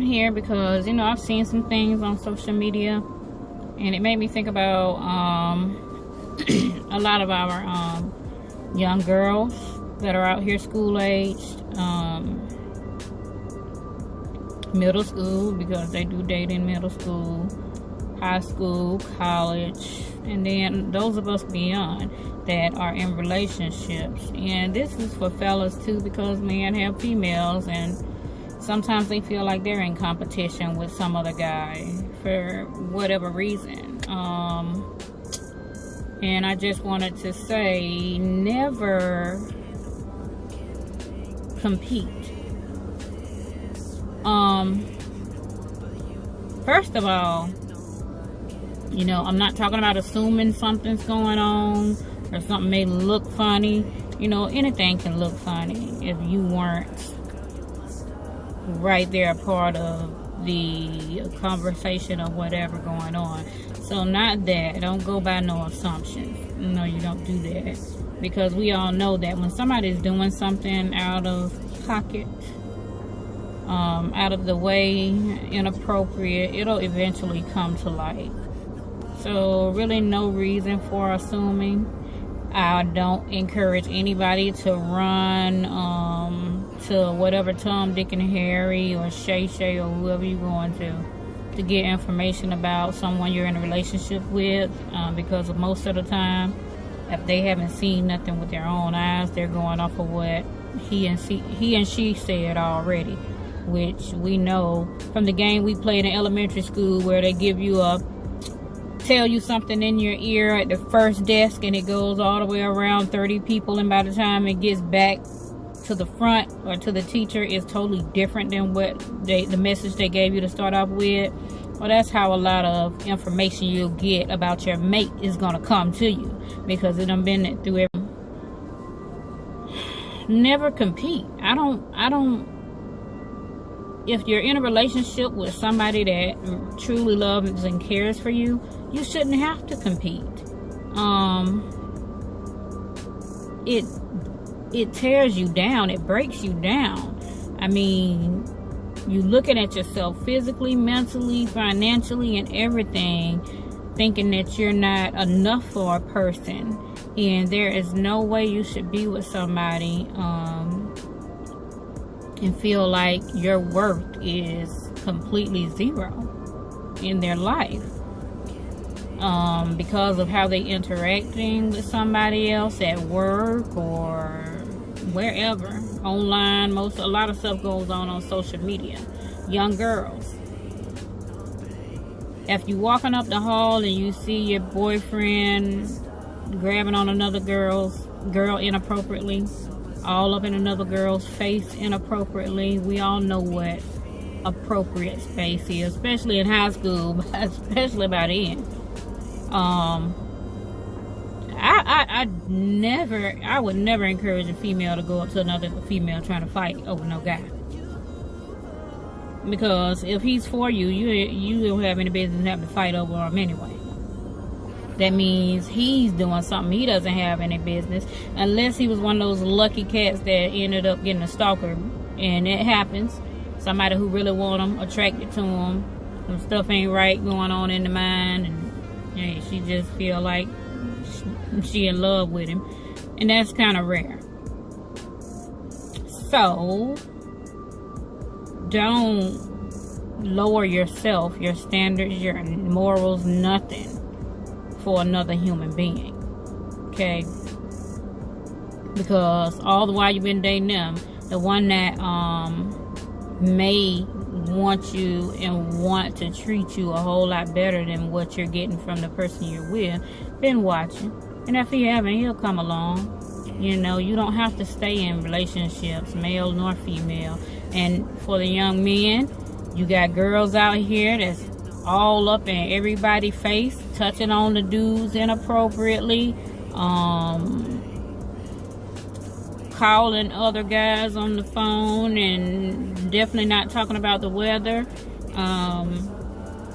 Here because I've seen some things on social media, and it made me think about a lot of our young girls that are out here school aged, middle school, because they do date in middle school, high school, college, and then those of us beyond that are in relationships. And this is for fellas too, because men have females, and sometimes they feel like they're in competition with some other guy for whatever reason. And I just wanted to say, never compete. First of all, I'm not talking about assuming something's going on or something may look funny. Anything can look funny if you weren't right there, a part of the conversation or whatever going on. So not that. Don't go by no assumptions. No, you don't do that, because we all know that when somebody's doing something out of pocket, out of the way, inappropriate, it'll eventually come to light. So really no reason for assuming. I don't encourage anybody to run to whatever Tom, Dick, and Harry or Shay Shay or whoever you're going to get information about someone you're in a relationship with, because most of the time, if they haven't seen nothing with their own eyes, they're going off of what he and she said already, which we know from the game we played in elementary school, where they tell you something in your ear at the first desk, and it goes all the way around 30 people, and by the time it gets back to the front or to the teacher, is totally different than what the message they gave you to start off with. Well, that's how a lot of information you'll get about your mate is going to come to you, because it done been through everything. Never compete. I don't if you're in a relationship with somebody that truly loves and cares for you, you shouldn't have to compete. It tears you down. It breaks you down. I mean, you looking at yourself physically, mentally, financially, and everything, thinking that you're not enough for a person, and there is no way you should be with somebody and feel like your worth is completely zero in their life, because of how they interacting with somebody else at work or wherever, online. A lot of stuff goes on social media. Young girls, if you walking up the hall and you see your boyfriend grabbing on another girl inappropriately, all up in another girl's face inappropriately, we all know what appropriate space is, especially in high school, but especially by then. I would never encourage a female to go up to another female trying to fight over no guy, because if he's for you, you don't have any business having to fight over him anyway. That means he's doing something he doesn't have any business, unless he was one of those lucky cats that ended up getting a stalker. And it happens. Somebody who really want him, attracted to him, some stuff ain't right going on in the mind, and hey, she just feel like she in love with him, and that's kind of rare. So don't lower yourself, your standards, your morals, nothing, for another human being, okay? Because all the while you've been dating them, the one that may want you and want to treat you a whole lot better than what you're getting from the person you're with, been watching. And if he haven't, he'll come along. You don't have to stay in relationships, male nor female. And for the young men, you got girls out here that's all up in everybody's face, touching on the dudes inappropriately, calling other guys on the phone, and definitely not talking about the weather.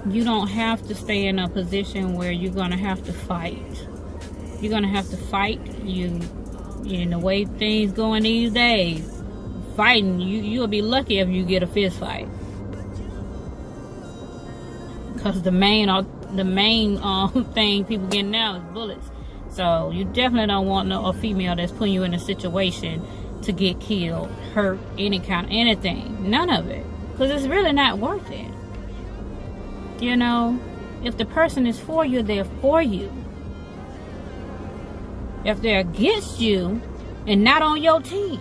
You don't have to stay in a position where you're gonna have to fight. You're gonna have to fight. In the way things going these days, fighting, you'll be lucky if you get a fist fight. because the main thing people get now is bullets. So you definitely don't want a female that's putting you in a situation to get killed, hurt, anything. None of it, because it's really not worth it. You know, if the person is for you, they're for you. If they're against you and not on your team,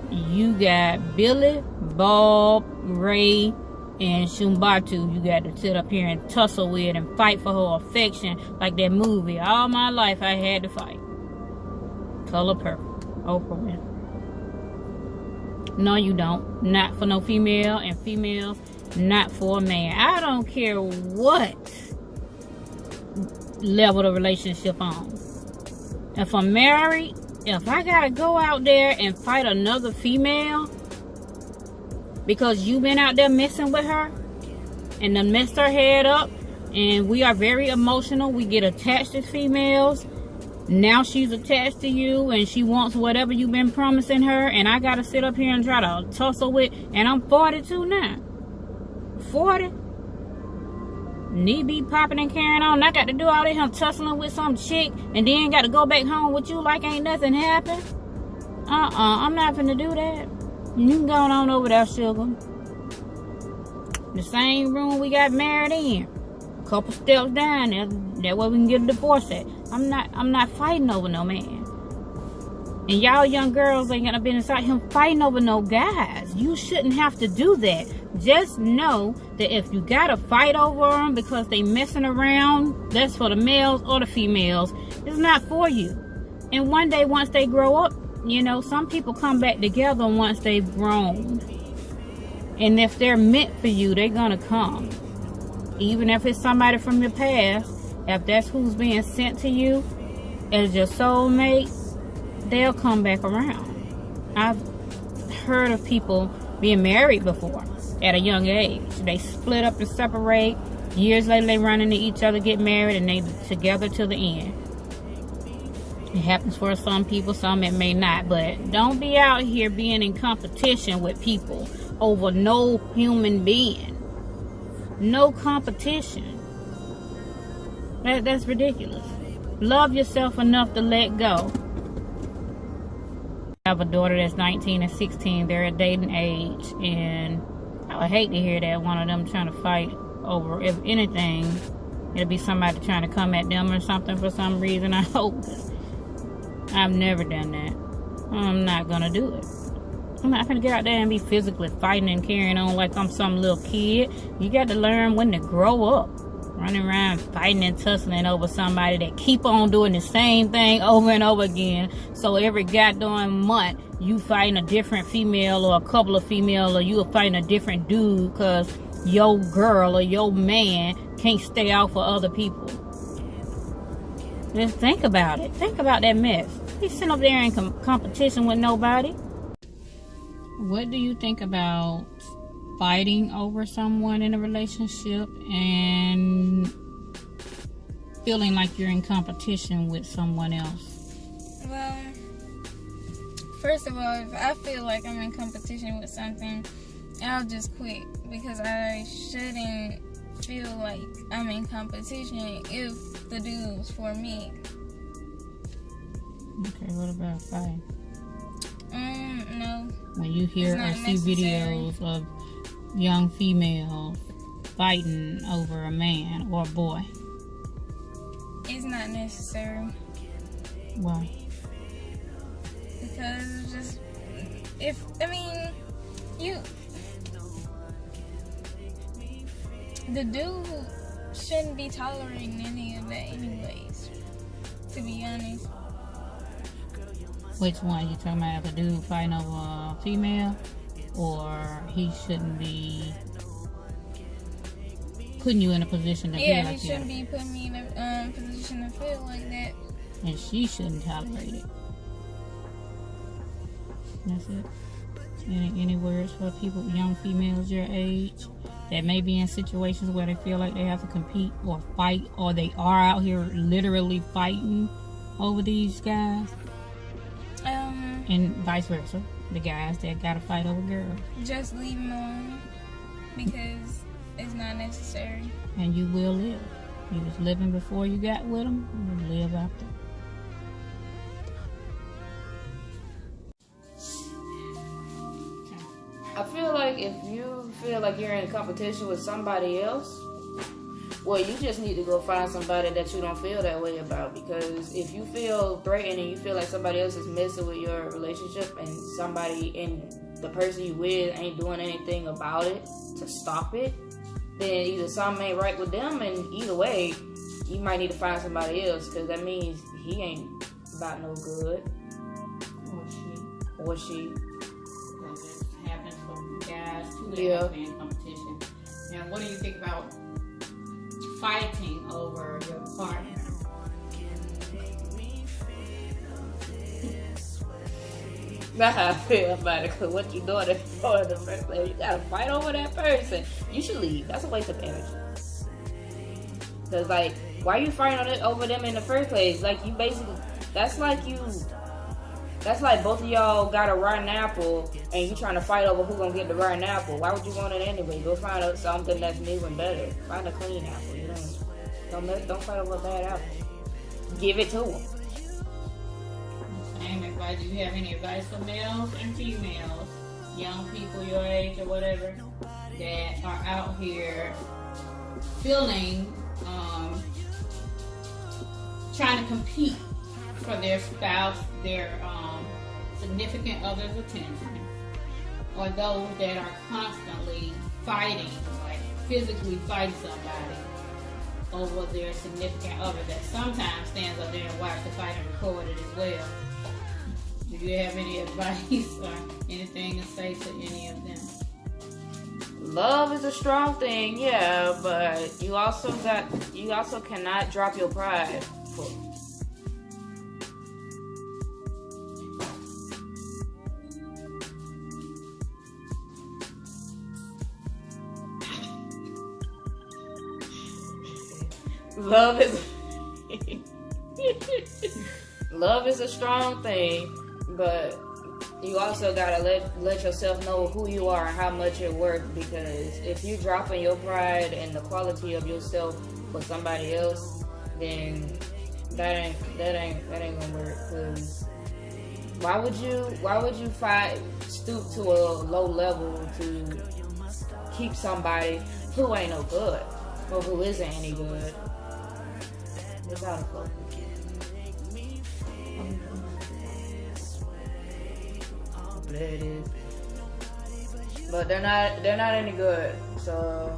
you got Billy, Bob, Ray, and Shumbatu. You got to sit up here and tussle with and fight for her affection like that movie. All my life I had to fight. Color Purple. Oprah Winfrey. No, you don't. Not for no female, and females, not for a man. I don't care what level the relationship on. If I'm married, if I gotta go out there and fight another female because you been out there messing with her and done messed her head up, and we are very emotional, we get attached as females. Now she's attached to you and she wants whatever you've been promising her, and I gotta sit up here and try to tussle with, and I'm 42 now. 40. Knee be popping and carrying on. I got to do all that, him tussling with some chick, and then got to go back home with you like ain't nothing happened. I'm not finna do that. You can go on over there, sugar. The same room we got married in. A couple steps down there. That way we can get a divorce at. I'm not fighting over no man. And y'all young girls ain't gonna be inside him fighting over no guys. You shouldn't have to do that. Just know that if you gotta fight over them because they messing around, that's for the males or the females. It's not for you. And one day, once they grow up, you know, some people come back together once they've grown. And if they're meant for you, they're gonna come. Even if it's somebody from your past, if that's who's being sent to you as your soulmate, they'll come back around. I've heard of people being married before at a young age. They split up and separate. Years later, they run into each other, get married, and they together to the end. It happens for some people, some it may not. But don't be out here being in competition with people over no human being. No competition. That's ridiculous. Love yourself enough to let go. I have a daughter that's 19 and 16. They're at dating age, and I would hate to hear that one of them trying to fight over, if anything, it'll be somebody trying to come at them or something for some reason. I hope. I've never done that. I'm not gonna do it. I'm not gonna get out there and be physically fighting and carrying on like I'm some little kid. You got to learn when to grow up. Running around fighting and tussling over somebody that keep on doing the same thing over and over again. So every goddamn month, you fighting a different female or a couple of females, or you are fighting a different dude because your girl or your man can't stay out for other people. Just think about it. Think about that mess. He's sitting up there in competition with nobody. What do you think about fighting over someone in a relationship and feeling like you're in competition with someone else? Well, first of all, if I feel like I'm in competition with something, I'll just quit, because I shouldn't feel like I'm in competition if the dude was for me. Okay, what about fighting? No. When you hear or see videos of young females fighting over a man or a boy, it's not necessary. Why? Because just, the dude shouldn't be tolerating any of that anyways, to be honest. Which one? You talking about, if a dude fighting over a female, or he shouldn't be putting you in a position to feel like that? Yeah, he shouldn't be putting me in a position to feel like that. And she shouldn't tolerate it. That's it. Any words for people, young females your age, that may be in situations where they feel like they have to compete or fight, or they are out here literally fighting over these guys? And vice versa, the guys that gotta fight over girls. Just leave them alone, because it's not necessary. And you will live. You was living before you got with them, you will live after. I feel like if you feel like you're in competition with somebody else, well, you just need to go find somebody that you don't feel that way about. Because if you feel threatened and you feel like somebody else is messing with your relationship and the person you with ain't doing anything about it to stop it, then either something ain't right with them, and either way, you might need to find somebody else, because that means he ain't about no good. Or she. Because it happens for guys too, that Yeah. have been in competition. Now, what do you think about fighting over your partner? That's how I feel about it, because what you doing it for in the first place? You gotta fight over that person. You should leave. That's a waste of energy. Because, like, why are you fighting over them in the first place? Like, you basically, that's like both of y'all got a rotten apple and you trying to fight over who gonna get the rotten apple. Why would you want it anyway? Go find out something that's new and better. Find a clean apple. You don't fight over a bad apple. Give it to them. Same advice. Do you have any advice for males and females, young people your age or whatever, that are out here feeling, trying to compete for their spouse, their significant other's attention, or those that are constantly fighting, like physically fighting somebody over their significant other that sometimes stands up there and watches the fight and record it as well? Do you have any advice or anything to say to any of them? Love is a strong thing, yeah, but you also cannot drop your pride. Love is a strong thing, but you also gotta let yourself know who you are and how much you're worth. Because if you dropping your pride and the quality of yourself for somebody else, then that ain't gonna work. Cause why would you stoop to a low level to keep somebody who ain't no good or who isn't any good? Without a focus. There it is. But they're not any good. So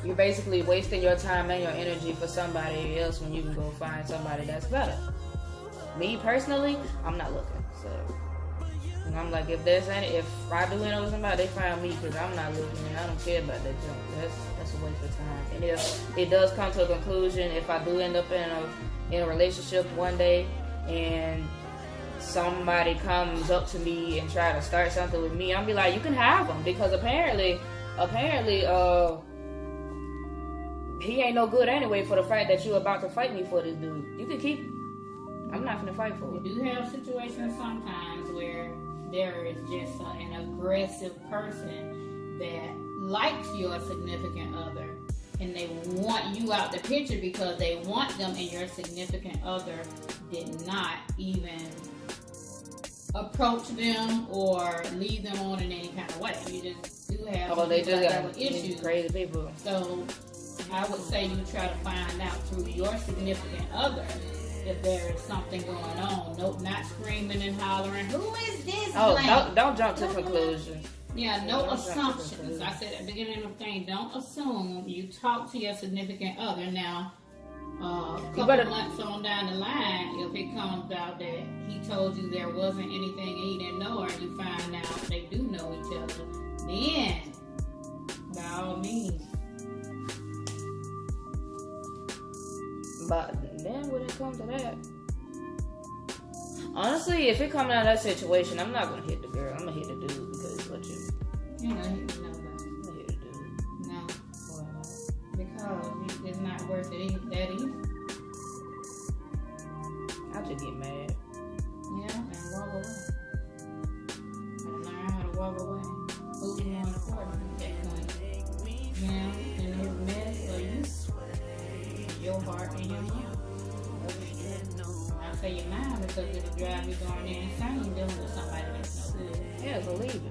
you're basically wasting your time and your energy for somebody else when you can go find somebody that's better. Me personally, I'm not looking. So and I'm like, if I do end up with somebody, they find me, because I'm not looking and I don't care about that junk. That's a waste of time. And if it does come to a conclusion, if I do end up in a relationship one day and somebody comes up to me and try to start something with me, I'll be like, you can have him, because apparently he ain't no good anyway for the fight that you about to fight me for. This dude, you can keep him. I'm not gonna fight for it. We do have situations sometimes where there is just an aggressive person that likes your significant other and they want you out the picture because they want them, and your significant other did not even approach them or lead them on in any kind of way. You just do have they just got issues. Crazy people. So I would say you try to find out through your significant other if there is something going on. Nope, not screaming and hollering, who is this? Don't jump to conclusions. Yeah, no assumptions. I said at the beginning of the thing, don't assume. You talk to your significant other. Now, a couple months on down the line, if it comes out that he told you there wasn't anything and he didn't know, or you find out they do know each other, then by all means. But then when it comes to that, honestly, if it comes out of that situation, I'm not gonna hit the girl. I'm gonna hit the dude, because what you know, hit the dude. No, because it's not worth it that either. I just get mad. Yeah, and walk away. And learn how to walk away. Who's more important at that point? Yeah, and because it'll drive you darn insane dealing with somebody that's no good. Yeah, so leave it.